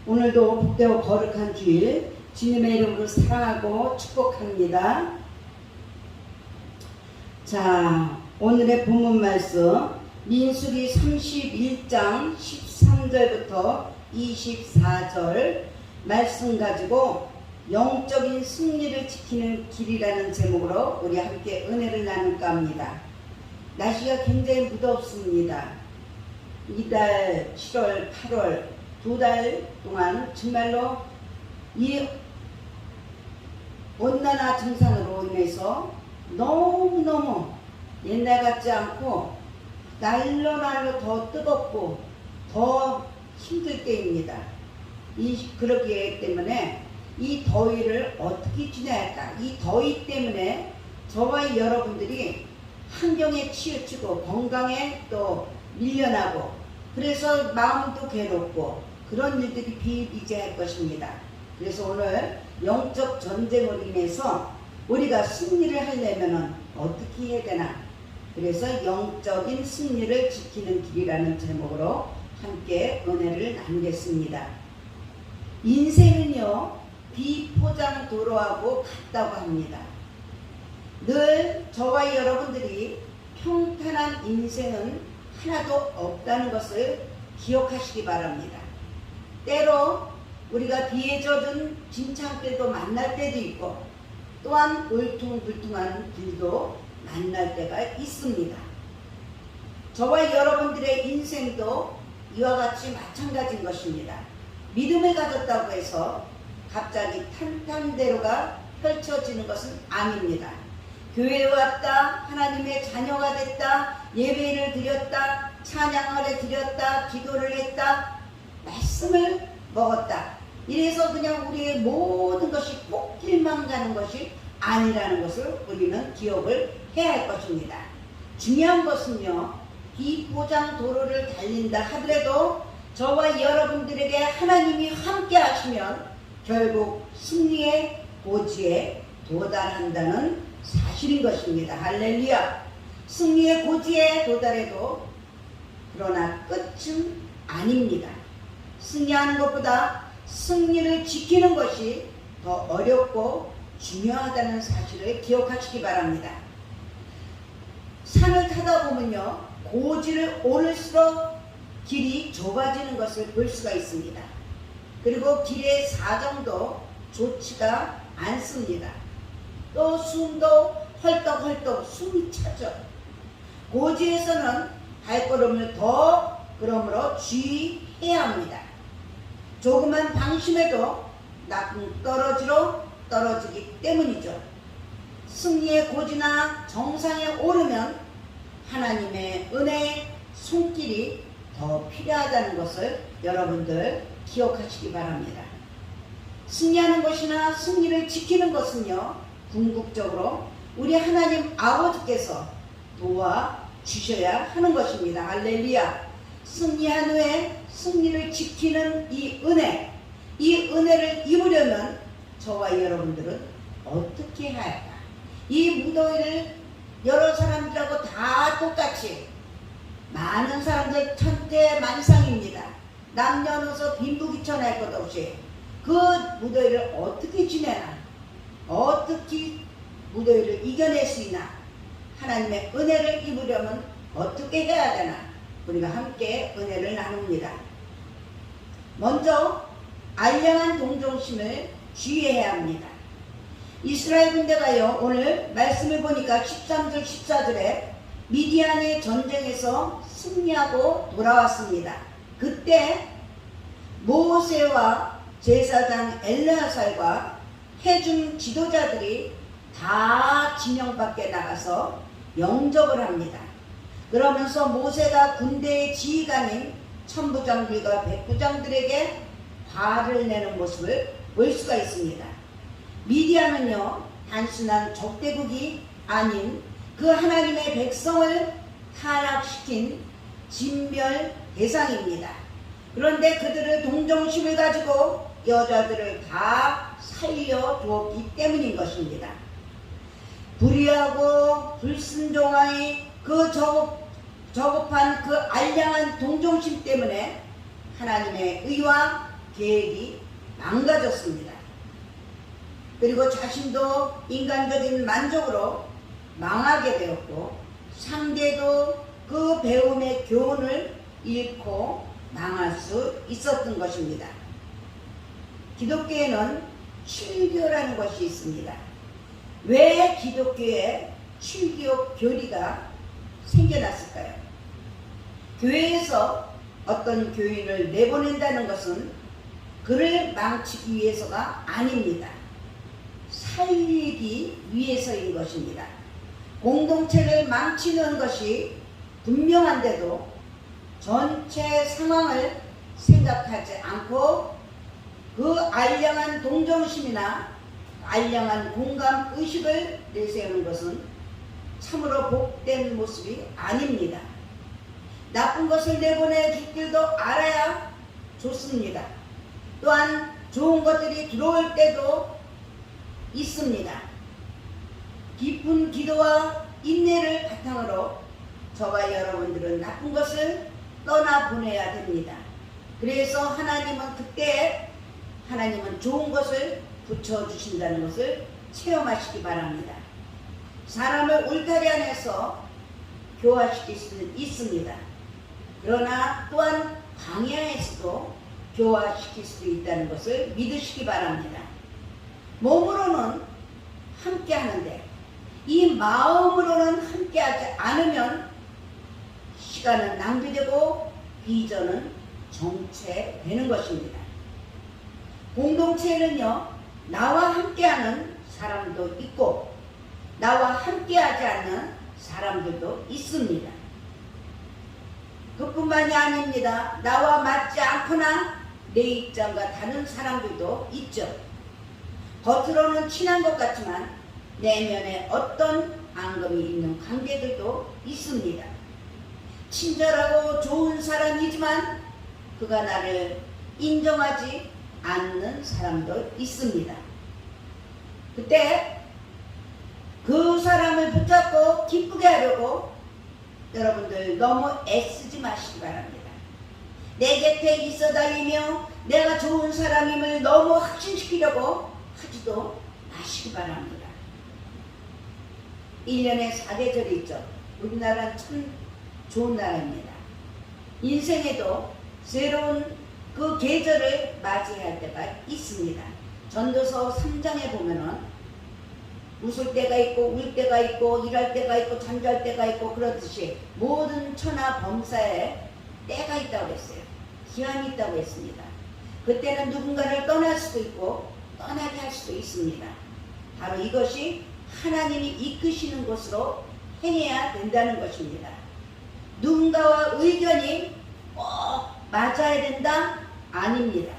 오늘도 복되고 거룩한 주일 주님의 이름으로 사랑하고 축복합니다. 자, 오늘의 본문 말씀 민수기 31장 13절부터 24절 말씀 가지고 영적인 승리를 지키는 길이라는 제목으로 우리 함께 은혜를 나눌까 합니다. 날씨가 굉장히 무덥습니다. 이달 7월, 8월 두 달 동안 정말로 이 온난화 증상으로 인해서 너무너무 옛날 같지 않고 날로 더 뜨겁고 더 힘들 때입니다. 그렇기 때문에 이 더위를 어떻게 지내야 할까? 이 더위 때문에 저와 여러분들이 환경에 치우치고 건강에 또 밀려나고 그래서 마음도 괴롭고 그런 일들이 비일비재할 것입니다. 그래서 오늘 영적 전쟁으로 인해서 우리가 승리를 하려면 어떻게 해야 되나? 그래서 영적인 승리를 지키는 길이라는 제목으로 함께 은혜를 나누겠습니다. 인생은요, 비포장 도로하고 같다고 합니다. 늘 저와 여러분들이 평탄한 인생은 하나도 없다는 것을 기억하시기 바랍니다. 때로 우리가 비에 젖은 진창길도 만날 때도 있고 또한 울퉁불퉁한 길도 만날 때가 있습니다. 저와 여러분들의 인생도 이와 같이 마찬가지인 것입니다. 믿음을 가졌다고 해서 갑자기 탄탄대로가 펼쳐지는 것은 아닙니다. 교회에 왔다, 하나님의 자녀가 됐다, 예배를 드렸다, 찬양을 드렸다, 기도를 했다, 말씀을 먹었다. 이래서 그냥 우리의 모든 것이 꽃길만 가는 것이 아니라는 것을 우리는 기억을 해야 할 것입니다. 중요한 것은요, 비포장 도로를 달린다 하더라도 저와 여러분들에게 하나님이 함께 하시면 결국 승리의 고지에 도달한다는 사실인 것입니다. 할렐루야. 승리의 고지에 도달해도 그러나 끝은 아닙니다. 승리하는 것보다 승리를 지키는 것이 더 어렵고 중요하다는 사실을 기억하시기 바랍니다. 산을 타다 보면요, 고지를 오를수록 길이 좁아지는 것을 볼 수가 있습니다. 그리고 길의 사정도 좋지가 않습니다. 또 숨도 헐떡헐떡 숨이 차죠. 고지에서는 발걸음을 더 그러므로 주의해야 합니다. 조그만 방심해도 나쁜 떨어지로 떨어지기 때문이죠. 승리의 고지나 정상에 오르면 하나님의 은혜의 손길이 더 필요하다는 것을 여러분들 기억하시기 바랍니다. 승리하는 것이나 승리를 지키는 것은요, 궁극적으로 우리 하나님 아버지께서 도와주셔야 하는 것입니다. 할렐루야. 승리한 후에 승리를 지키는 이 은혜를 입으려면 저와 여러분들은 어떻게 해야 할까? 이 무더위를 여러 사람들하고 다 똑같이 많은 사람들 천태만상입니다. 남녀노소 빈부귀천할 것 없이 그 무더위를 어떻게 지내나, 어떻게 무더위를 이겨낼 수 있나, 하나님의 은혜를 입으려면 어떻게 해야 되나, 우리가 함께 은혜를 나눕니다. 먼저 알량한 동정심을 주의해야 합니다. 이스라엘 군대가요, 오늘 말씀을 보니까 13절 14절에 미디안의 전쟁에서 승리하고 돌아왔습니다. 그때 모세와 제사장 엘르아살과 해중 지도자들이 다 진영 밖에 나가서 영접을 합니다. 그러면서 모세가 군대의 지휘관인 천부장들과 백부장들에게 화를 내는 모습을 볼 수가 있습니다. 미디안은요, 단순한 적대국이 아닌 그 하나님의 백성을 타락시킨 진멸 대상입니다. 그런데 그들을 동정심을 가지고 여자들을 다 살려두었기 때문인 것입니다. 불의하고 불순종의 그 저급한 그 알량한 동정심 때문에 하나님의 의와 계획이 망가졌습니다. 그리고 자신도 인간적인 만족으로 망하게 되었고 상대도 그 배움의 교훈을 잃고 망할 수 있었던 것입니다. 기독교에는 7교라는 것이 있습니다. 왜 기독교에 7교 교리가 생겨났을까요? 교회에서 어떤 교인을 내보낸다는 것은 그를 망치기 위해서가 아닙니다. 살리기 위해서인 것입니다. 공동체를 망치는 것이 분명한데도 전체 상황을 생각하지 않고 그 알량한 동정심이나 알량한 공감의식을 내세우는 것은 참으로 복된 모습이 아닙니다. 나쁜 것을 내보내 줄 길도 알아야 좋습니다. 또한 좋은 것들이 들어올 때도 있습니다. 깊은 기도와 인내를 바탕으로 저와 여러분들은 나쁜 것을 떠나보내야 됩니다. 그래서 하나님은 좋은 것을 붙여주신다는 것을 체험하시기 바랍니다. 사람을 울타리 안에서 교화시킬 수는 있습니다. 그러나 또한 광야에서도 교화시킬 수 있다는 것을 믿으시기 바랍니다. 몸으로는 함께 하는데 이 마음으로는 함께하지 않으면 시간은 낭비되고 비전은 정체되는 것입니다. 공동체에는요, 나와 함께하는 사람도 있고 나와 함께하지 않는 사람들도 있습니다. 그뿐만이 아닙니다. 나와 맞지 않거나 내 입장과 다른 사람들도 있죠. 겉으로는 친한 것 같지만 내면에 어떤 앙금이 있는 관계들도 있습니다. 친절하고 좋은 사람이지만 그가 나를 인정하지 않는 사람도 있습니다. 그때 그 사람을 붙잡고 기쁘게 하려고 여러분들 너무 애쓰지 마시기 바랍니다. 내 곁에 있어 달리며 내가 좋은 사람임을 너무 확신시키려고 하지도 마시기 바랍니다. 1년에 4계절이 있죠. 우리나라는 참 좋은 나라입니다. 인생에도 새로운 그 계절을 맞이할 때가 있습니다. 전도서 3장에 보면은 웃을 때가 있고 울 때가 있고 일할 때가 있고 잠잘 때가 있고 그렇듯이 모든 천하 범사에 때가 있다고 했어요. 기한이 있다고 했습니다. 그때는 누군가를 떠날 수도 있고 떠나게 할 수도 있습니다. 바로 이것이 하나님이 이끄시는 것으로 행해야 된다는 것입니다. 누군가와 의견이 꼭 맞아야 된다? 아닙니다.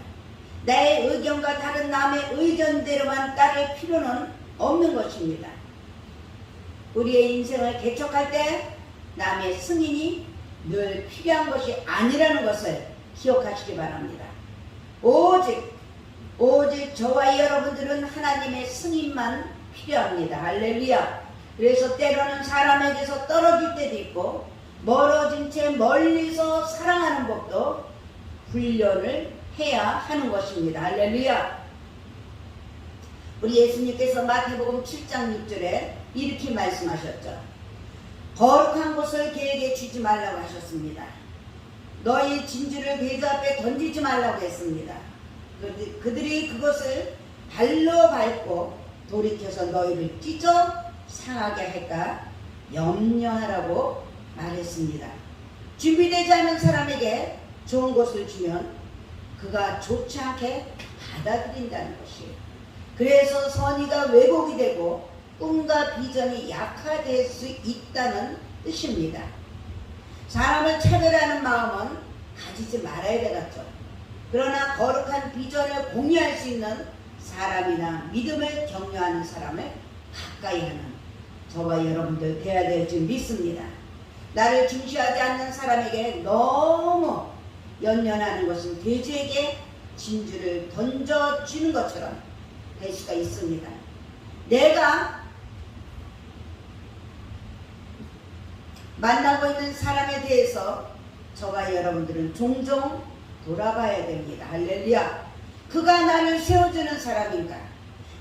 나의 의견과 다른 남의 의견대로만 따를 필요는 없는 것입니다. 우리의 인생을 개척할 때 남의 승인이 늘 필요한 것이 아니라는 것을 기억하시기 바랍니다. 오직 저와 여러분들은 하나님의 승인만 필요합니다. 할렐루야. 그래서 때로는 사람에게서 떨어질 때도 있고 멀어진 채 멀리서 사랑하는 법도 훈련을 해야 하는 것입니다. 할렐루야. 우리 예수님께서 마태복음 7장 6절에 이렇게 말씀하셨죠. 거룩한 것을 개에게 주지 말라고 하셨습니다. 너희 진주를 돼지 앞에 던지지 말라고 했습니다. 그들이 그것을 발로 밟고 돌이켜서 너희를 찢어 상하게 할까 염려하라고 말했습니다. 준비되지 않은 사람에게 좋은 것을 주면 그가 좋지 않게 받아들인다는 것이에요. 그래서 선의가 왜곡이 되고 꿈과 비전이 약화될 수 있다는 뜻입니다. 사람을 차별하는 마음은 가지지 말아야 되겠죠. 그러나 거룩한 비전을 공유할 수 있는 사람이나 믿음을 격려하는 사람을 가까이 하는 저와 여러분들 되어야 될 줄 믿습니다. 나를 중시하지 않는 사람에게 너무 연연하는 것은 돼지에게 진주를 던져주는 것처럼 될 수가 있습니다. 내가 만나고 있는 사람에 대해서 저와 여러분들은 종종 돌아봐야 됩니다. 할렐루야. 그가 나를 세워주는 사람인가?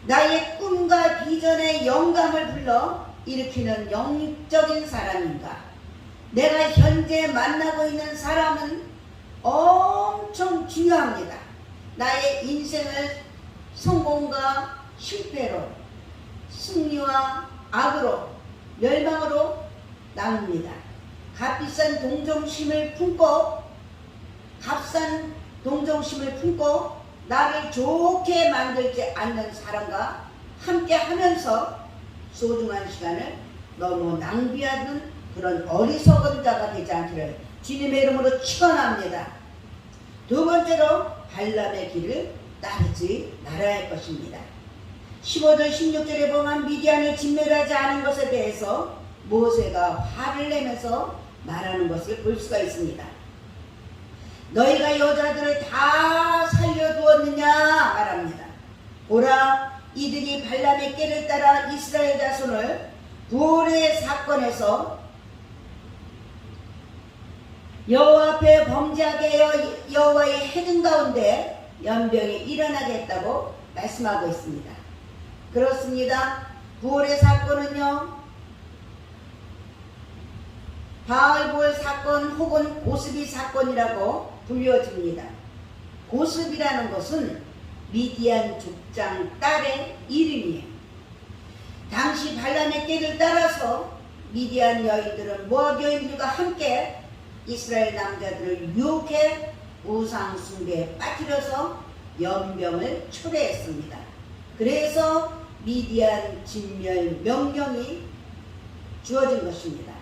나의 꿈과 비전의 영감을 불러 일으키는 영적인 사람인가? 내가 현재 만나고 있는 사람은 엄청 중요합니다. 나의 인생을 성공과 실패로, 승리와 악으로, 멸망으로 나눕니다. 값비싼 동정심을 품고 나를 좋게 만들지 않는 사람과 함께 하면서 소중한 시간을 너무 낭비하는 그런 어리석은 자가 되지 않기를 주님의 이름으로 축원합니다. 두 번째로 발람의 길을 따르지 말아야 할 것입니다. 15절 16절에 보면 미디안을 진멸하지 않은 것에 대해서 모세가 화를 내면서 말하는 것을 볼 수가 있습니다. 너희가 여자들을 다 살려두었느냐 말합니다. 보라, 이들이 발람의 꾀를 따라 이스라엘 자손을 부올의 사건에서 여호와 앞에 범죄하게 하여 여호와의 해등 가운데 연병이 일어나게 했다고 말씀하고 있습니다. 그렇습니다. 부올의 사건은요, 바알볼 사건 혹은 고스비 사건이라고 불려집니다. 고스비라는 것은 미디안 족장 딸의 이름이에요. 당시 발람의 꾀를 따라서 미디안 여인들은 모압 여인들과 함께 이스라엘 남자들을 유혹해 우상 숭배에 빠뜨려서 연병을 초래했습니다. 그래서 미디안 진멸 명령이 주어진 것입니다.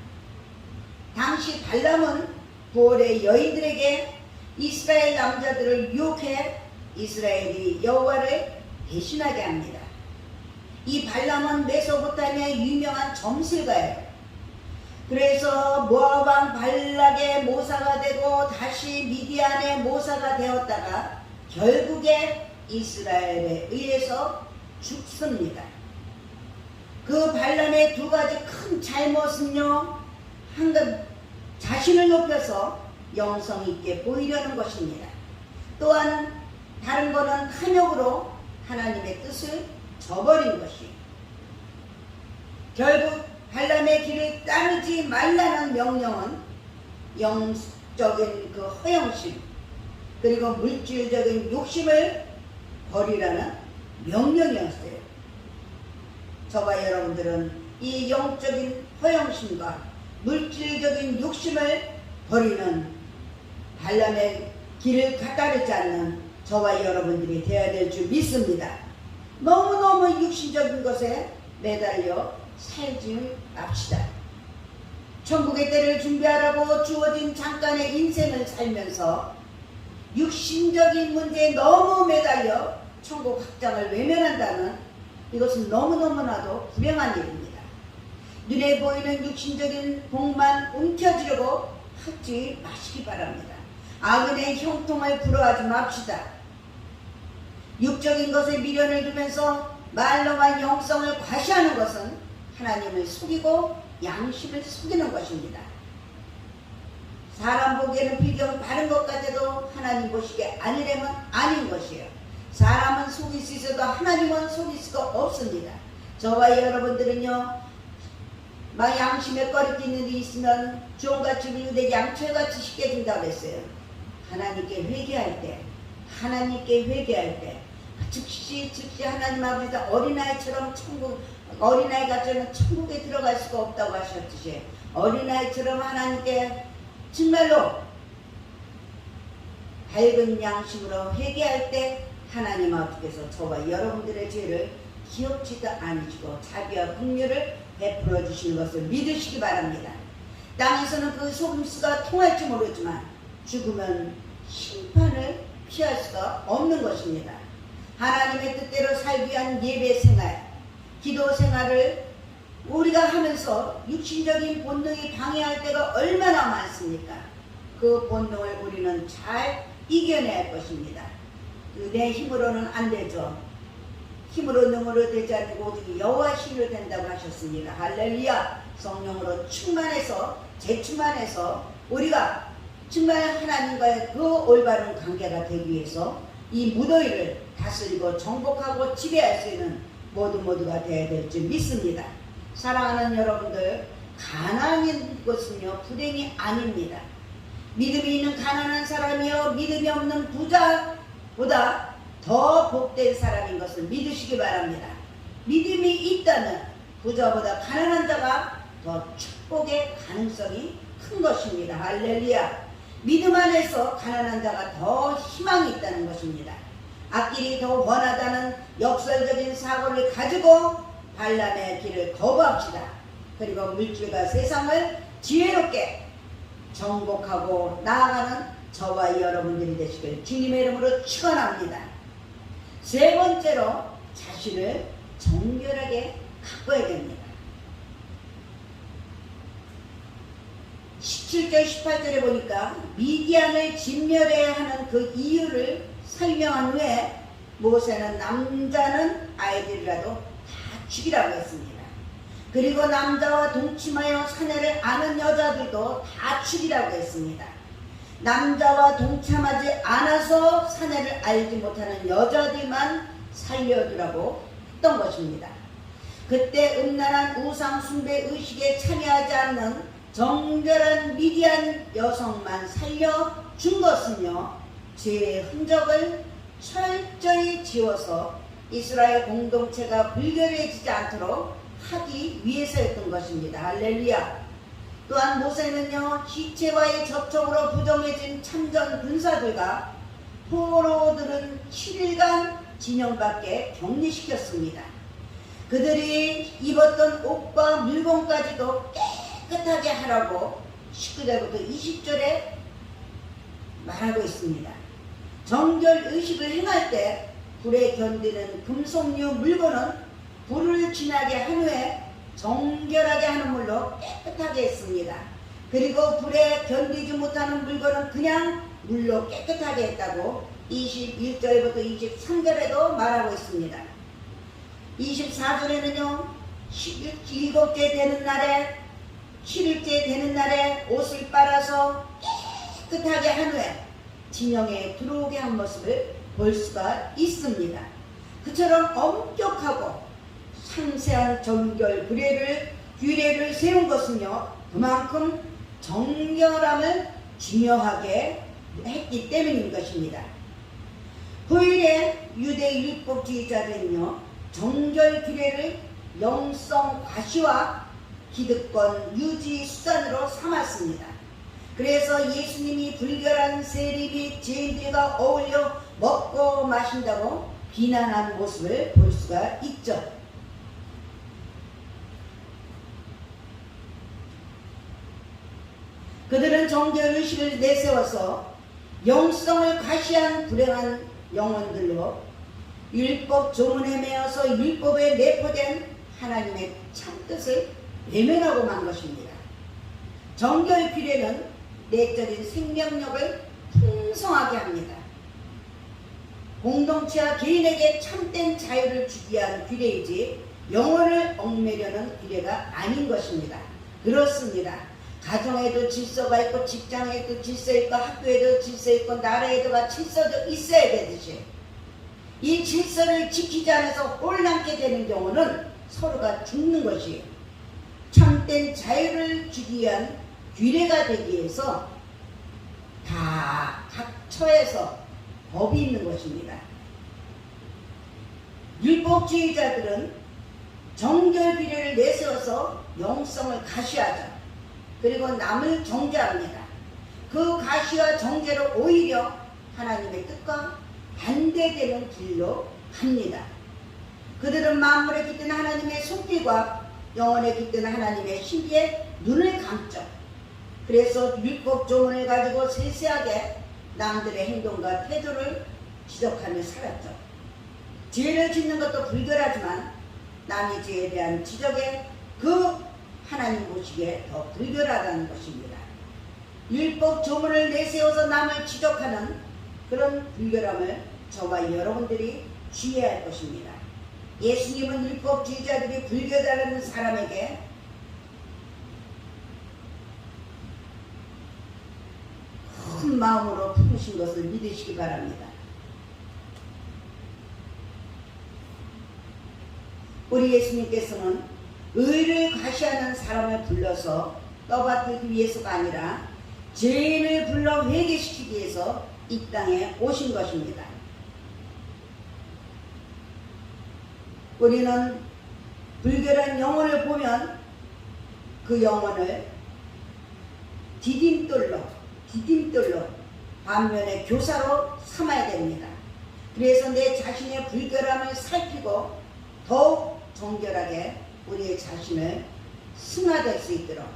당시 발람은 부올의 여인들에게 이스라엘 남자들을 유혹해 이스라엘이 여호와를 대신하게 합니다. 이 발람은 메소포타미아의 유명한 점술가예요. 그래서 모압 왕 발락의 모사가 되고 다시 미디안의 모사가 되었다가 결국에 이스라엘에 의해서 죽습니다. 그 발람의 두 가지 큰 잘못은요, 자신을 높여서 영성 있게 보이려는 것입니다. 또한 다른 거는 탐욕으로 하나님의 뜻을 저버린 것이에요. 결국 발람의 길을 따르지 말라는 명령은 영적인 그 허영심 그리고 물질적인 욕심을 버리라는 명령이었어요. 저와 여러분들은 이 영적인 허영심과 물질적인 욕심을 버리는 발람의 길을 따르지 않는 저와 여러분들이 되어야 될 줄 믿습니다. 너무너무 육신적인 것에 매달려 살지 맙시다. 천국의 때를 준비하라고 주어진 잠깐의 인생을 살면서 육신적인 문제에 너무 매달려 천국 확장을 외면한다는 이것은 너무너무나도 불행한 일입니다. 눈에 보이는 육신적인 복만 움켜쥐려고 하지 마시기 바랍니다. 악인의 형통을 부러워하지 맙시다. 육적인 것에 미련을 두면서 말로만 영성을 과시하는 것은 하나님을 속이고 양심을 속이는 것입니다. 사람 보기에는 비경 바른 것 같아도 하나님 보시기에 아니라면 아닌 것이에요. 사람은 속일 수 있어도 하나님은 속일 수가 없습니다. 저와 여러분들은요, 막 양심에 꺼리끼는 일이 있으면 종같이 밀대 양철같이 쉽게 된다고 했어요. 하나님께 회개할 때 즉시 하나님 아버지가 어린아이처럼 어린아이가 천국에 들어갈 수가 없다고 하셨듯이 어린아이처럼 하나님께 정말로 밝은 양심으로 회개할 때 하나님 아버지께서 저와 여러분들의 죄를 기억지도 않으시고 자비와 긍휼을 베풀어 주시는 것을 믿으시기 바랍니다. 땅에서는 그 속임수가 통할지 모르지만 죽으면 심판을 피할 수가 없는 것입니다. 하나님의 뜻대로 살기 위한 예배 생활, 기도 생활을 우리가 하면서 육신적인 본능이 방해할 때가 얼마나 많습니까? 그 본능을 우리는 잘 이겨내야 할 것입니다. 내 힘으로는 안 되죠. 힘으로 능으로 되지 않고 오직 여호와 힘으로 된다고 하셨습니다. 할렐루야. 성령으로 충만해서 재충만해서 우리가 정말 하나님과의 그 올바른 관계가 되기 위해서 이 무더위를 다스리고 정복하고 지배할 수 있는 모두가 되어야 될 줄 믿습니다. 사랑하는 여러분들, 가난한 것은요 불행이 아닙니다. 믿음이 있는 가난한 사람이요 믿음이 없는 부자보다 더 복된 사람인 것을 믿으시기 바랍니다. 믿음이 있다면 부자보다 가난한 자가 더 축복의 가능성이 큰 것입니다. 할렐루야. 믿음 안에서 가난한 자가 더 희망이 있다는 것입니다. 앞길이 더 원하다는 역설적인 사고를 가지고 발람의 길을 거부합시다. 그리고 물질과 세상을 지혜롭게 정복하고 나아가는 저와 여러분들이 되시길 주님의 이름으로 축원합니다. 세 번째로 자신을 정결하게 가꿔야 됩니다. 17절 18절에 보니까 미디안을 진멸해야 하는 그 이유를 설명한 후에 모세는 남자는 아이들이라도 다 죽이라고 했습니다. 그리고 남자와 동침하여 사내를 아는 여자들도 다 죽이라고 했습니다. 남자와 동참하지 않아서 사내를 알지 못하는 여자들만 살려두라고 했던 것입니다. 그때 음란한 우상 숭배 의식에 참여하지 않는 정결한 미디안 여성만 살려준 것은요 죄의 흔적을 철저히 지워서 이스라엘 공동체가 불결해지지 않도록 하기 위해서였던 것입니다. 할렐루야. 또한 모세는요 시체와의 접촉으로 부정해진 참전 군사들과 포로들은 7일간 진영 밖에 격리시켰습니다. 그들이 입었던 옷과 물건까지도 깨끗하게 하라고 19절부터 20절에 말하고 있습니다. 정결 의식을 행할 때 불에 견디는 금속류 물건은 불을 지나게 한 후에 정결하게 하는 물로 깨끗하게 했습니다. 그리고 불에 견디지 못하는 물건은 그냥 물로 깨끗하게 했다고 21절부터 23절에도 말하고 있습니다. 24절에는요 7일째 되는 날에 7일째 되는 날에 옷을 빨아서 깨끗하게 한 후에 진영에 들어오게 한 모습을 볼 수가 있습니다. 그처럼 엄격하고 상세한 정결 규례를 세운 것은요 그만큼 정결함을 중요하게 했기 때문인 것입니다. 후일에 유대 율법주의자들은요 정결 규례를 영성 과시와 기득권 유지 수단으로 삼았습니다. 그래서 예수님이 불결한 세리 및 죄인들과 어울려 먹고 마신다고 비난한 모습을 볼 수가 있죠. 그들은 정결의식을 내세워서 영성을 과시한 불행한 영혼들로 율법 조문에 매어서 율법에 내포된 하나님의 참뜻을 외면하고 만 것입니다. 정결 규례는 내적인 생명력을 풍성하게 합니다. 공동체와 개인에게 참된 자유를 주기 위한 규례이지 영혼을 얽매려는 규례가 아닌 것입니다. 그렇습니다. 가정에도 질서가 있고 직장에도 질서 있고 학교에도 질서 있고 나라에도 질서도 있어야 되듯이 이 질서를 지키지 않아서 혼란케 되는 경우는 서로가 죽는 것이에요. 참된 자유를 주기 위한 규례가 되기 위해서 다 각 처에서 법이 있는 것입니다. 율법주의자들은 정결 규례를 내세워서 영성을 가시하죠. 그리고 남을 정죄합니다. 그 가시와 정죄로 오히려 하나님의 뜻과 반대되는 길로 갑니다. 그들은 만물에 깃든 하나님의 손길과 영혼에 깃든 하나님의 신비에 눈을 감죠. 그래서 율법 조문을 가지고 세세하게 남들의 행동과 태도를 지적하며 살았죠. 죄를 짓는 것도 불결하지만 남의 죄에 대한 지적에 그 하나님 보시기에 더 불결하다는 것입니다. 율법 조문을 내세워서 남을 지적하는 그런 불결함을 저와 여러분들이 주의해야 할 것입니다. 예수님은 율법주의자들이 불결하다는 사람에게 큰 마음으로 품으신 것을 믿으시기 바랍니다. 우리 예수님께서는 의를 과시하는 사람을 불러서 떠받들기 위해서가 아니라 죄인을 불러 회개시키기 위해서 이 땅에 오신 것입니다. 우리는 불결한 영혼을 보면 그 영혼을 디딤돌로 반면에 교사로 삼아야 됩니다. 그래서 내 자신의 불결함을 살피고 더욱 정결하게 우리의 자신을 승화될 수 있도록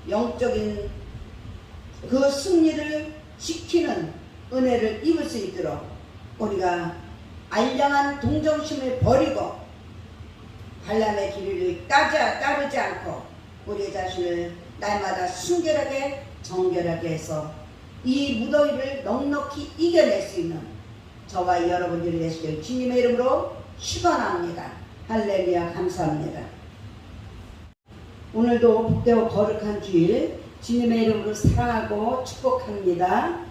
영적인 그 승리를 지키는 은혜를 입을 수 있도록 우리가 알량한 동정심을 버리고 발람의 길을 따르지 않고 우리 자신을 날마다 순결하게 정결하게 해서 이 무더위를 넉넉히 이겨낼 수 있는 저와 여러분들이 되시길 주님의 이름으로 축원합니다. 할렐루야. 감사합니다. 오늘도 복되고 거룩한 주일 주님의 이름으로 사랑하고 축복합니다.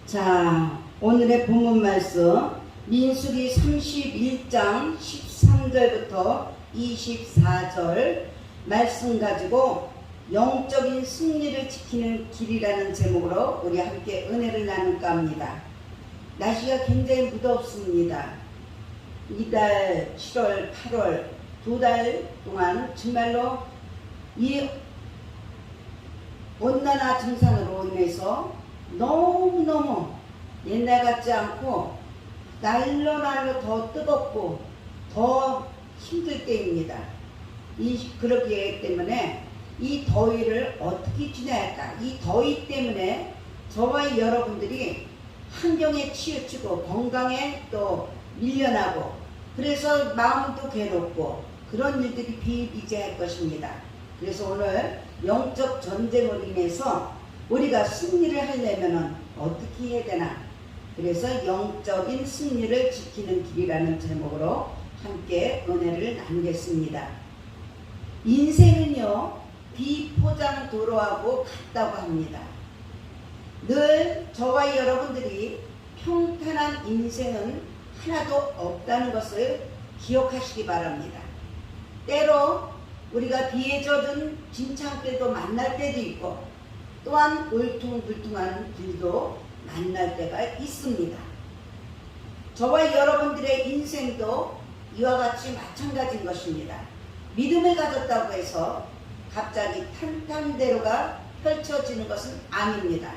자, 오늘의 본문 말씀 민수기 31장 13절부터 24절 말씀 가지고 영적인 승리를 지키는 길이라는 제목으로 우리 함께 은혜를 나눌까 합니다. 날씨가 굉장히 무덥습니다. 이달 7월 8월 2달 동안 정말로 이 온난화 증상으로 인해서 너무너무 옛날 같지 않고 날로 더 뜨겁고 더 힘들 때입니다. 그렇기 때문에 이 더위를 어떻게 지내야 할까? 이 더위 때문에 저와 여러분들이 환경에 치우치고 건강에 또 밀려나고 그래서 마음도 괴롭고 그런 일들이 비일비재할 것입니다. 그래서 오늘 영적 전쟁으로 인해서 우리가 승리를 하려면 어떻게 해야 되나? 그래서 영적인 승리를 지키는 길이라는 제목으로 함께 은혜를 나누겠습니다. 인생은요 비포장 도로하고 같다고 합니다. 늘 저와 여러분들이 평탄한 인생은 하나도 없다는 것을 기억하시기 바랍니다. 때로 우리가 비에 젖은 진창길도 만날 때도 있고 또한 울퉁불퉁한 길도 만날 때가 있습니다. 저와 여러분들의 인생도 이와 같이 마찬가지인 것입니다. 믿음을 가졌다고 해서 갑자기 탄탄대로가 펼쳐지는 것은 아닙니다.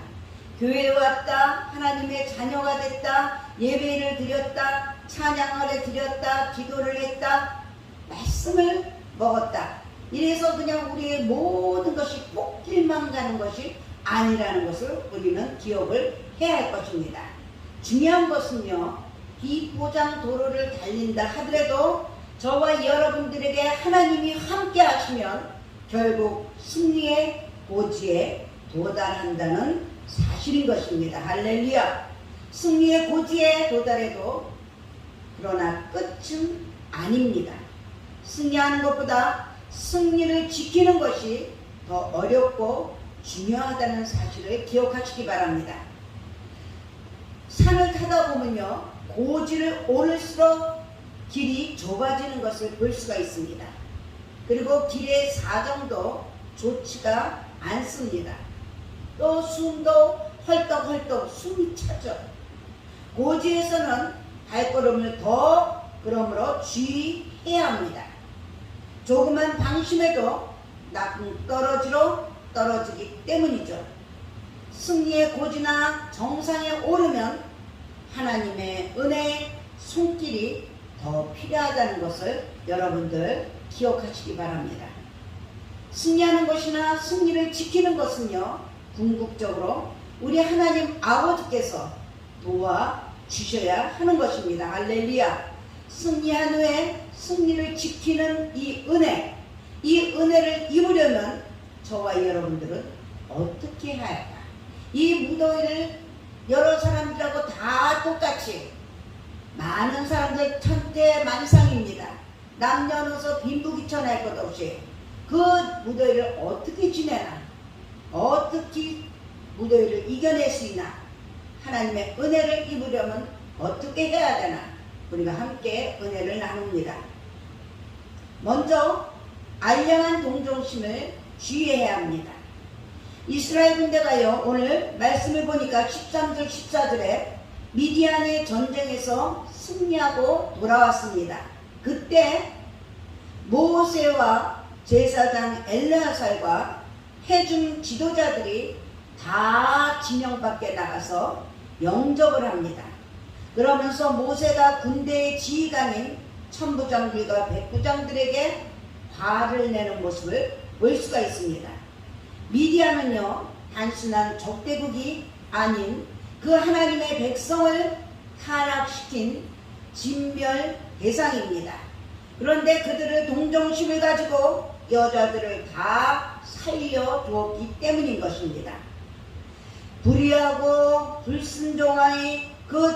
교회에 왔다, 하나님의 자녀가 됐다, 예배를 드렸다, 찬양을 드렸다, 기도를 했다, 말씀을 먹었다. 이래서 그냥 우리의 모든 것이 꽃길만 가는 것이 아니라는 것을 우리는 기억을 해야 할 것입니다. 중요한 것은요, 비포장 도로를 달린다 하더라도 저와 여러분들에게 하나님이 함께 하시면 결국 승리의 고지에 도달한다는 사실인 것입니다. 할렐루야. 승리의 고지에 도달해도 그러나 끝은 아닙니다. 승리하는 것보다 승리를 지키는 것이 더 어렵고 중요하다는 사실을 기억하시기 바랍니다. 산을 타다 보면요, 고지를 오를수록 길이 좁아지는 것을 볼 수가 있습니다. 그리고 길의 사정도 좋지가 않습니다. 또 숨도 헐떡헐떡 숨이 차죠. 고지에서는 발걸음을 더 그러므로 주의해야 합니다. 조그만 방심해도 나쁜 떨어지로 떨어지기 때문이죠. 승리의 고지나 정상에 오르면 하나님의 은혜의 손길이 더 필요하다는 것을 여러분들 기억하시기 바랍니다. 승리하는 것이나 승리를 지키는 것은요, 궁극적으로 우리 하나님 아버지께서 도와주셔야 하는 것입니다. 할렐루야. 승리한 후에 승리를 지키는 이 은혜를 입으려면 저와 여러분들은 어떻게 해야 할까? 이 무더위를 여러 사람들하고 다 똑같이 많은 사람들 천태만상입니다. 남녀노소 빈부귀천할 것 없이 그 무더위를 어떻게 지내나, 어떻게 무더위를 이겨낼 수 있나, 하나님의 은혜를 입으려면 어떻게 해야 되나? 우리가 함께 은혜를 나눕니다. 먼저 알량한 동정심을 주의해야 합니다. 이스라엘 군대가요, 오늘 말씀을 보니까 13절 14절에 미디안의 전쟁에서 승리하고 돌아왔습니다. 그때 모세와 제사장 엘르아살과 해중 지도자들이 다 진영 밖에 나가서 영접을 합니다. 그러면서 모세가 군대의 지휘관인 천부장들과 백부장들에게 화를 내는 모습을 볼 수가 있습니다. 미디안은요, 단순한 적대국이 아닌 그 하나님의 백성을 타락시킨 진멸 대상입니다. 그런데 그들을 동정심을 가지고 여자들을 다 살려두었기 때문인 것입니다. 불의하고 불순종의 그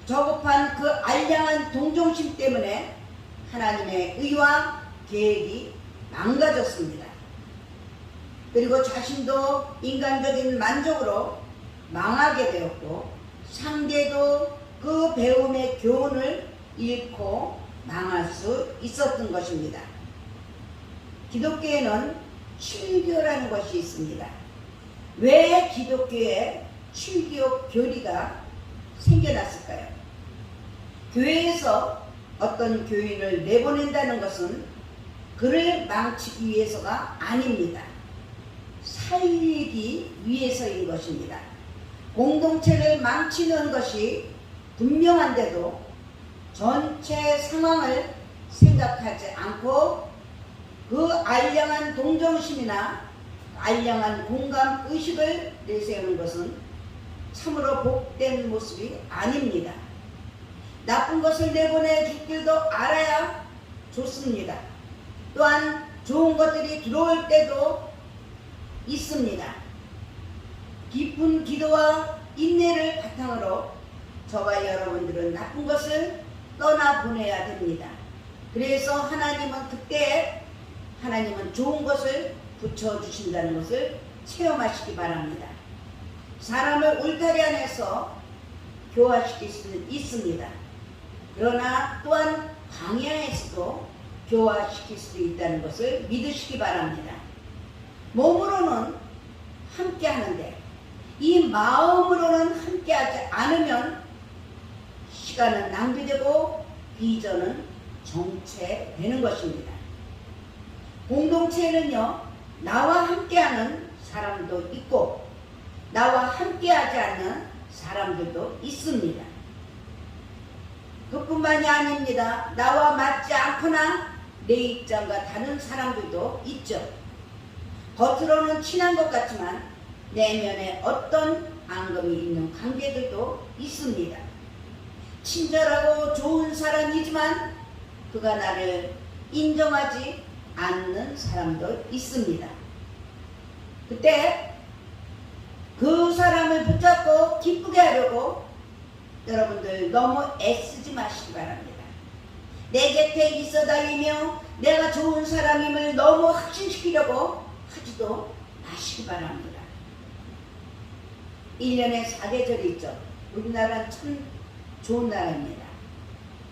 저급한 그 알량한 동정심 때문에 하나님의 의와 계획이 망가졌습니다. 그리고 자신도 인간적인 만족으로 망하게 되었고 상대도 그 배움의 교훈을 잃고 망할 수 있었던 것입니다. 기독교에는 출교라는 것이 있습니다. 왜 기독교에 출교 교리가 생겨났을까요? 교회에서 어떤 교인을 내보낸다는 것은 그를 망치기 위해서가 아닙니다. 살리기 위해서인 것입니다. 공동체를 망치는 것이 분명한데도 전체 상황을 생각하지 않고 그 알량한 동정심이나 알량한 공감 의식을 내세우는 것은 참으로 복된 모습이 아닙니다. 나쁜 것을 내보내 줄 줄도 알아야 좋습니다. 또한 좋은 것들이 들어올 때도 있습니다. 깊은 기도와 인내를 바탕으로 저와 여러분들은 나쁜 것을 떠나보내야 됩니다. 그래서 하나님은 좋은 것을 붙여주신다는 것을 체험하시기 바랍니다. 사람을 울타리 안에서 교화시킬 수는 있습니다. 그러나 또한 광야에서도 교화시킬 수도 있다는 것을 믿으시기 바랍니다. 몸으로는 함께 하는데 이 마음으로는 함께하지 않으면 시간은 낭비되고 비전은 정체되는 것입니다. 공동체에는요, 나와 함께하는 사람도 있고 나와 함께하지 않는 사람들도 있습니다. 그뿐만이 아닙니다. 나와 맞지 않거나 내 입장과 다른 사람들도 있죠. 겉으로는 친한 것 같지만 내면에 어떤 앙금이 있는 관계들도 있습니다. 친절하고 좋은 사람이지만 그가 나를 인정하지 않는 사람도 있습니다. 그때 그 사람을 붙잡고 기쁘게 하려고 여러분들 너무 애쓰지 마시기 바랍니다. 내 곁에 있어 달리며 내가 좋은 사람임을 너무 확신시키려고 하지도 마시기 바랍니다. 1년에 4계절이 있죠. 우리나라는 참 좋은 나라입니다.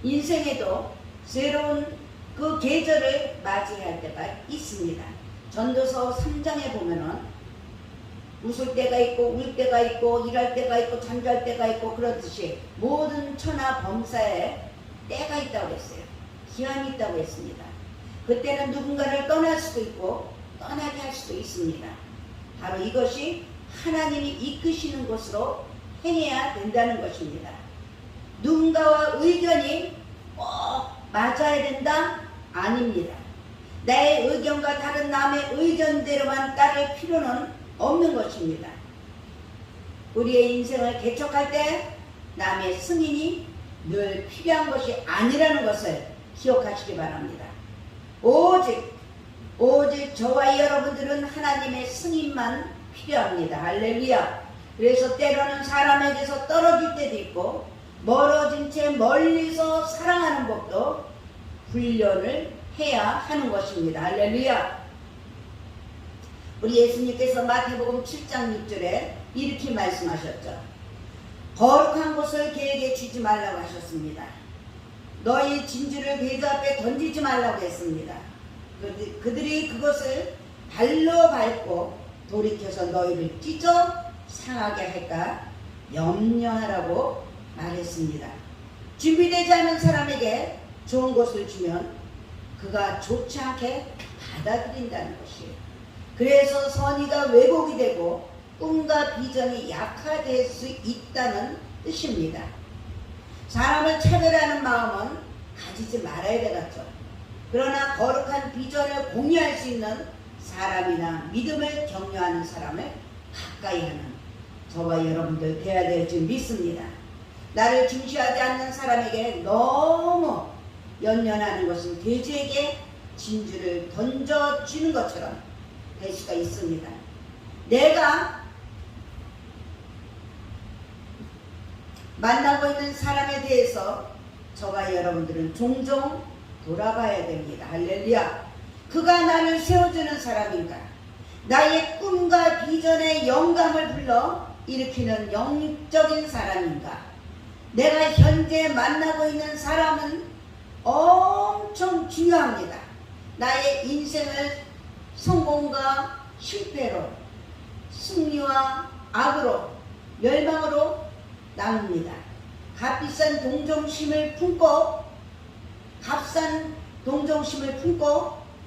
인생에도 새로운 그 계절을 맞이할 때가 있습니다. 전도서 3장에 보면은 웃을 때가 있고 울 때가 있고 일할 때가 있고 잠잘 때가 있고 그렇듯이 모든 천하 범사에 때가 있다고 했어요. 기한이 있다고 했습니다. 그때는 누군가를 떠날 수도 있고 떠나게 할 수도 있습니다. 바로 이것이 하나님이 이끄시는 것으로 행해야 된다는 것입니다. 누군가와 의견이 꼭 맞아야 된다? 아닙니다. 나의 의견과 다른 남의 의견대로만 따를 필요는 없는 것입니다. 우리의 인생을 개척할 때 남의 승인이 늘 필요한 것이 아니라는 것을 기억하시기 바랍니다. 오직 저와 여러분들은 하나님의 승인만 필요합니다. 할렐루야. 그래서 때로는 사람에게서 떨어질 때도 있고 멀어진 채 멀리서 사랑하는 법도 훈련을 해야 하는 것입니다. 할렐루야. 우리 예수님께서 마태복음 7장 6절에 이렇게 말씀하셨죠. 거룩한 것을 개에게 주지 말라고 하셨습니다. 너희 진주를 돼지 앞에 던지지 말라고 했습니다. 그들이 그것을 발로 밟고 돌이켜서 너희를 찢어 상하게 할까 염려하라고 말했습니다. 준비되지 않은 사람에게 좋은 것을 주면 그가 좋지 않게 받아들인다는 것이에요. 그래서 선의가 왜곡이 되고 꿈과 비전이 약화될 수 있다는 뜻입니다. 사람을 차별하는 마음은 가지지 말아야 되겠죠. 그러나 거룩한 비전을 공유할 수 있는 사람이나 믿음을 격려하는 사람을 가까이 하는 저와 여러분들 되어야 될 줄 믿습니다. 나를 중시하지 않는 사람에게 너무 연연하는 것은 돼지에게 진주를 던져주는 것처럼 될 수가 있습니다. 내가 만나고 있는 사람에 대해서 저와 여러분들은 종종 돌아봐야 됩니다. 할렐루야. 그가 나를 세워주는 사람인가? 나의 꿈과 비전의 영감을 불러 일으키는 영적인 사람인가? 내가 현재 만나고 있는 사람은 엄청 중요합니다. 나의 인생을 성공과 실패로, 승리와 악으로, 멸망으로 나눕니다. 값비싼 동정심을 품고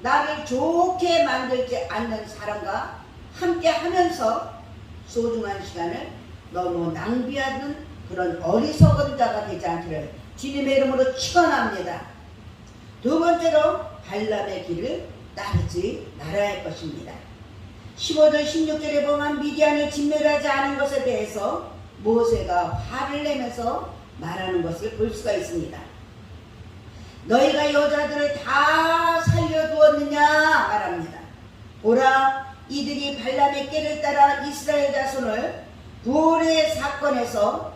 나를 좋게 만들지 않는 사람과 함께 하면서 소중한 시간을 너무 낭비하는 그런 어리석은 자가 되지 않기를 주님의 이름으로 축원합니다. 두 번째로 발람의 길을 따르지 말아야 할 것입니다. 15절 16절에 보면 미디안을 진멸하지 않은 것에 대해서 모세가 화를 내면서 말하는 것을 볼 수가 있습니다. 너희가 여자들을 다 살려두었느냐 말합니다. 보라, 이들이 발람의 꾀를 따라 이스라엘 자손을 부올의 사건에서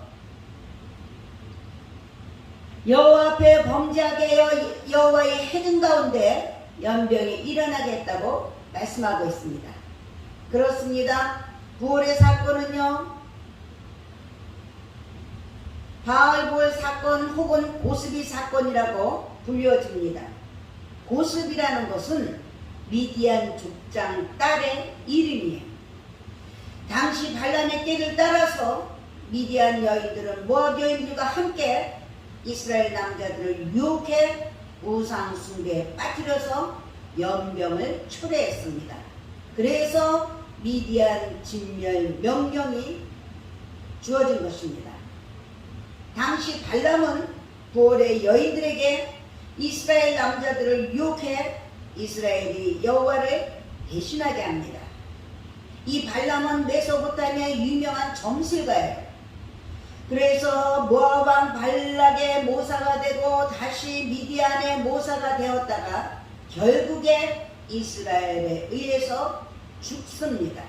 여호와 앞에 범죄하게 하여 여호와의 해등 가운데 연병이 일어나게 했다고 말씀하고 있습니다. 그렇습니다. 부올의 사건은요, 바알볼 사건 혹은 고스비 사건이라고 불려집니다. 고스비라는 것은 미디안 족장 딸의 이름이에요. 당시 발람의 꾀를 따라서 미디안 여인들은 모압 여인들과 함께 이스라엘 남자들을 유혹해 우상 숭배에 빠뜨려서 연병을 초래했습니다. 그래서 미디안 진멸 명령이 주어진 것입니다. 당시 발람은 부올의 여인들에게 이스라엘 남자들을 유혹해 이스라엘이 여호와를 대신하게 합니다. 이 발람은 메소포타미아의 유명한 점술가예요. 그래서 모압 왕 발락의 모사가 되고 다시 미디안의 모사가 되었다가 결국에 이스라엘에 의해서 죽습니다.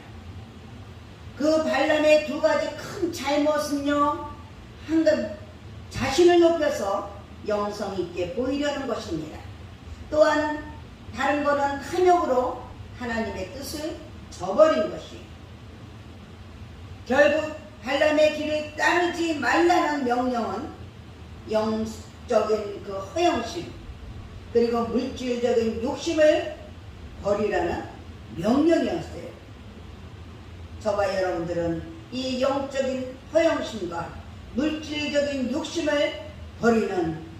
그 발람의 두 가지 큰 잘못은요, 한금 자신을 높여서 영성 있게 보이려는 것입니다. 또한 다른 거는 탐욕으로 하나님의 뜻을 저버린 것이에요. 결국 발람의 길을 따르지 말라는 명령은 영적인 그 허영심 그리고 물질적인 욕심을 버리라는 명령이었어요. 저와 여러분들은 이 영적인 허영심과 물질적인 욕심을 버리는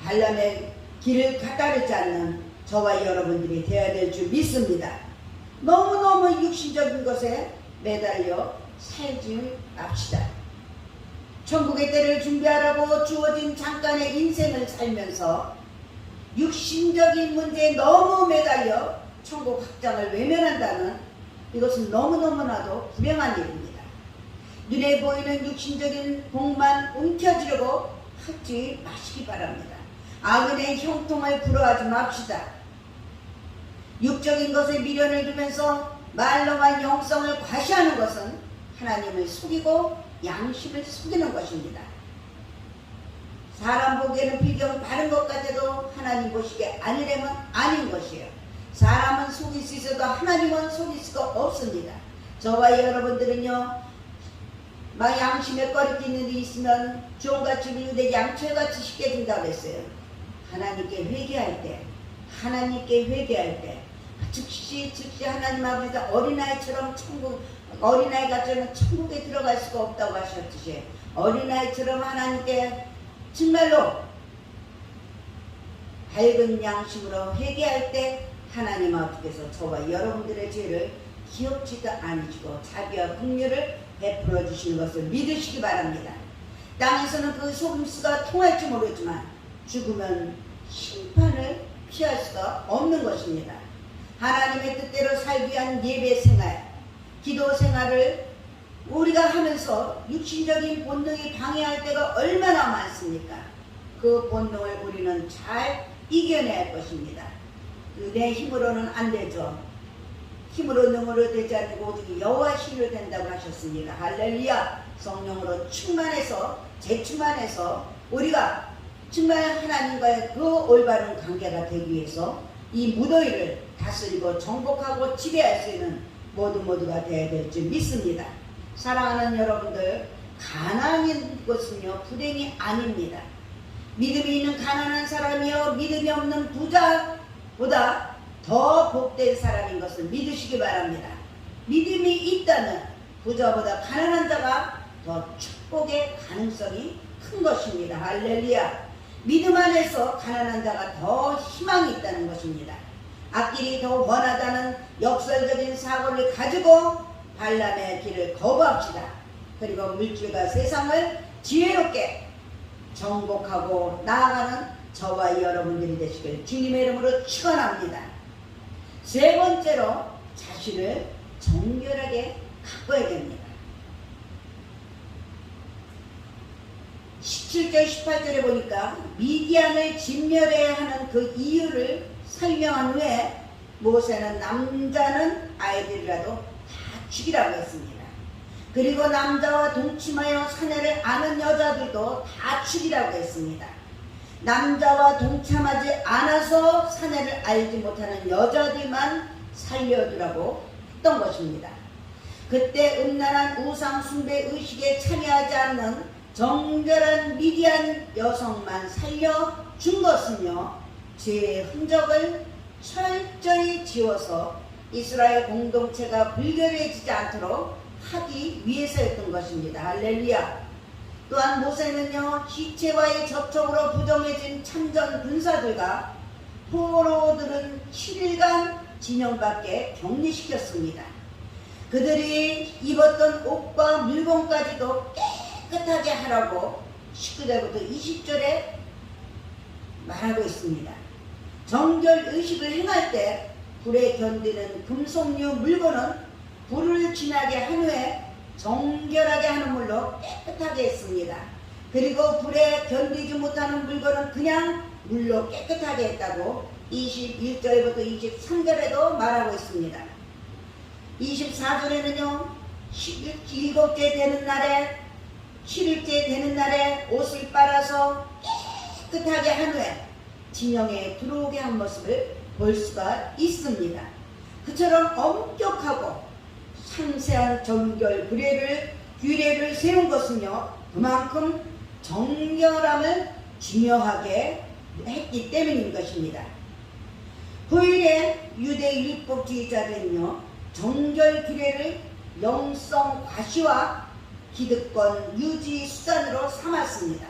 발람의 길을 따르지 않는 저와 여러분들이 되어야 될 줄 믿습니다. 너무너무 육신적인 것에 매달려 살지 맙시다. 천국의 때를 준비하라고 주어진 잠깐의 인생을 살면서 육신적인 문제에 너무 매달려 천국 확장을 외면한다는 이것은 너무너무나도 불행한 일입니다. 눈에 보이는 육신적인 복만 움켜쥐려고 하지 마시기 바랍니다. 악인의 형통을 부러워하지 맙시다. 육적인 것에 미련을 두면서 말로만 영성을 과시하는 것은 하나님을 속이고 양심을 속이는 것입니다. 사람 보기에는 비경 바른 것 같아도 하나님 보시기에 아니라면 아닌 것이에요. 사람은 속일 수 있어도 하나님은 속일 수가 없습니다. 저와 여러분들은요, 막 양심에 꺼리끼는 일이 있으면 종같이 비유되지 양철같이 쉽게 준다고 했어요. 하나님께 회개할 때 즉시 하나님 앞에서 어린아이처럼 어린아이가 천국에 들어갈 수가 없다고 하셨듯이 어린아이처럼 하나님께 정말로 밝은 양심으로 회개할 때 하나님 앞에서 저와 여러분들의 죄를 기억지도 않으시고 자비와 긍휼을 베풀어 주시는 것을 믿으시기 바랍니다. 땅에서는 그 속임수가 통할지 모르지만 죽으면 심판을 피할 수가 없는 것입니다. 하나님의 뜻대로 살기 위한 예배 생활, 기도 생활을 우리가 하면서 육신적인 본능이 방해할 때가 얼마나 많습니까? 그 본능을 우리는 잘 이겨내야 할 것입니다. 내 힘으로는 안 되죠. 힘으로 능으로 되지 않고 오직 여호와 힘으로 된다고 하셨습니다. 할렐루야. 성령으로 충만해서 재충만해서 우리가 정말 하나님과의 그 올바른 관계가 되기 위해서 이 무더위를 다스리고 정복하고 지배할 수 있는 모두가 되어야 될 줄 믿습니다. 사랑하는 여러분들, 가난한 것은요 불행이 아닙니다. 믿음이 있는 가난한 사람이요 믿음이 없는 부자보다 더 복된 사람인 것을 믿으시기 바랍니다. 믿음이 있다면 부자보다 가난한 자가 더 축복의 가능성이 큰 것입니다. 할렐루야. 믿음 안에서 가난한 자가 더 희망이 있다는 것입니다. 앞길이 더 원하다는 역설적인 사고를 가지고 발람의 길을 거부합시다. 그리고 물질과 세상을 지혜롭게 정복하고 나아가는 저와 여러분들이 되시길 주님의 이름으로 축원합니다. 세 번째로 자신을 정결하게 가꿔야 됩니다. 17절 18절에 보니까 미디안을 진멸해야 하는 그 이유를 설명한 후에 모세는 남자는 아이들이라도 다 죽이라고 했습니다. 그리고 남자와 동침하여 사내를 아는 여자들도 다 죽이라고 했습니다. 남자와 동참하지 않아서 사내를 알지 못하는 여자들만 살려두라고 했던 것입니다. 그때 음란한 우상 숭배 의식에 참여하지 않는 정결한 미디안 여성만 살려준 것은요 죄의 흔적을 철저히 지워서 이스라엘 공동체가 불결해지지 않도록 하기 위해서였던 것입니다. 할렐루야. 또한 모세는요 시체와의 접촉으로 부정해진 참전 군사들과 포로들은 7일간 진영 밖에 격리시켰습니다. 그들이 입었던 옷과 물건까지도 깨끗하게 하라고 19절부터 20절에 말하고 있습니다. 정결의식을 행할 때 불에 견디는 금속류 물건은 불을 지나게 한 후에 정결하게 하는 물로 깨끗하게 했습니다. 그리고 불에 견디지 못하는 물건은 그냥 물로 깨끗하게 했다고 21절부터 23절에도 말하고 있습니다. 24절에는요 7일째 되는 날에 7일째 되는 날에 옷을 빨아서 깨끗하게 한 후에 진영에 들어오게 한 모습을 볼 수가 있습니다. 그처럼 엄격하고 상세한 정결 규례를 세운 것은요 그만큼 정결함을 중요하게 했기 때문인 것입니다. 후일에 유대 율법주의자들은요 정결 규례를 영성 과시와 기득권 유지 수단으로 삼았습니다.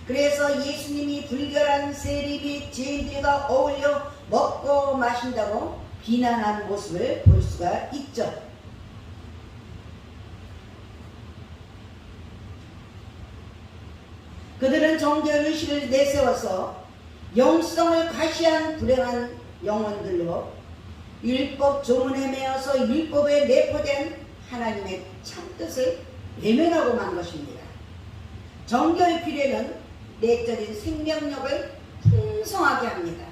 그래서 예수님이 불결한 세리비 죄인들과 어울려 먹고 마신다고 비난한 모습을 볼 수가 있죠. 그들은 정결의식을 내세워서 영성을 과시한 불행한 영혼들로 율법 조문에 매여서 율법에 내포된 하나님의 참뜻을 외면하고 만 것입니다. 정결 규례는 내적인 생명력을 풍성하게 합니다.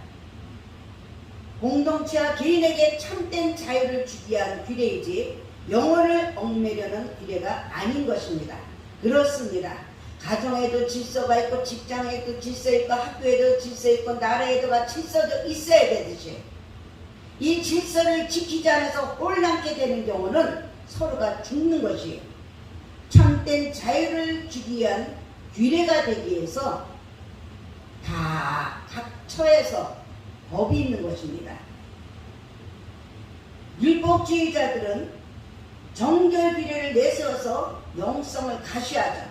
공동체와 개인에게 참된 자유를 주기 위한 규례이지 영혼을 얽매려는 규례가 아닌 것입니다. 그렇습니다. 가정에도 질서가 있고 직장에도 질서 있고 학교에도 질서 있고 나라에도 질서도 있어야 되듯이 이 질서를 지키지 않아서 혼란케 되는 경우는 서로가 죽는 것이에요. 참된 참된 자유를 주기 위한 규례가 되기 위해서 다 각 처에서 법이 있는 것입니다. 율법주의자들은 정결 규례를 내세워서 영성을 가시하죠.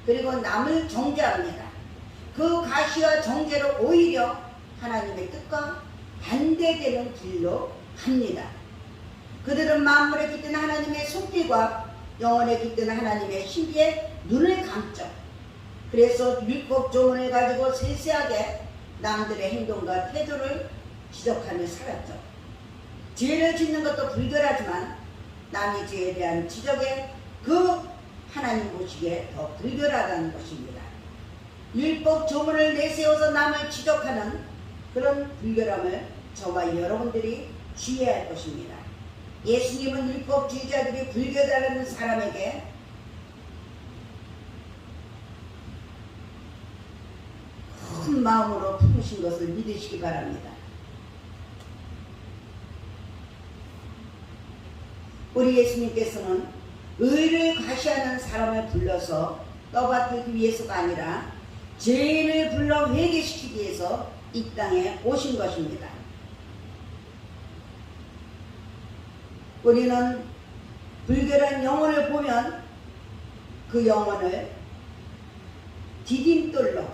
그리고 남을 정죄합니다. 그 가시와 정죄로 오히려 하나님의 뜻과 반대되는 길로 갑니다. 그들은 만물에 깃든 하나님의 손길과 영혼에 깃든 하나님의 신비에 눈을 감죠. 그래서 율법 조문을 가지고 세세하게 남들의 행동과 태도를 지적하며 살았죠. 죄를 짓는 것도 불결하지만 남의 죄에 대한 지적에 그 하나님 보시기에 더 불결하다는 것입니다. 율법 조문을 내세워서 남을 지적하는 그런 불결함을 저와 여러분들이 주의해야 할 것입니다. 예수님은 율법주의자들이 불결하다는 사람에게 큰 마음으로 품으신 것을 믿으시기 바랍니다. 우리 예수님께서는 의를 과시하는 사람을 불러서 떠받들기 위해서가 아니라 죄인을 불러 회개시키기 위해서 이 땅에 오신 것입니다. 우리는 불결한 영혼을 보면 그 영혼을 디딤돌로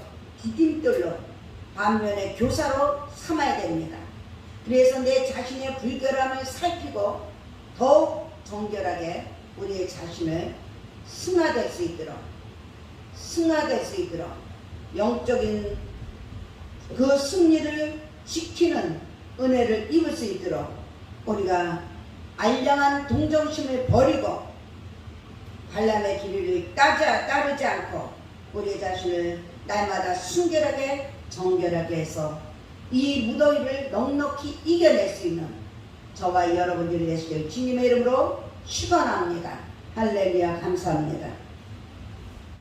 반면에 교사로 삼아야 됩니다. 그래서 내 자신의 불결함을 살피고 더욱 정결하게 우리의 자신을 승화될 수 있도록 영적인 그 승리를 지키는 은혜를 입을 수 있도록 우리가 알량한 동정심을 버리고 발람의 길을 따르지 않고 우리의 자신을 날마다 순결하게 정결하게 해서 이 무더위를 넉넉히 이겨낼 수 있는 저와 여러분들이 되시길 주님의 이름으로 축원합니다. 할렐루야. 감사합니다.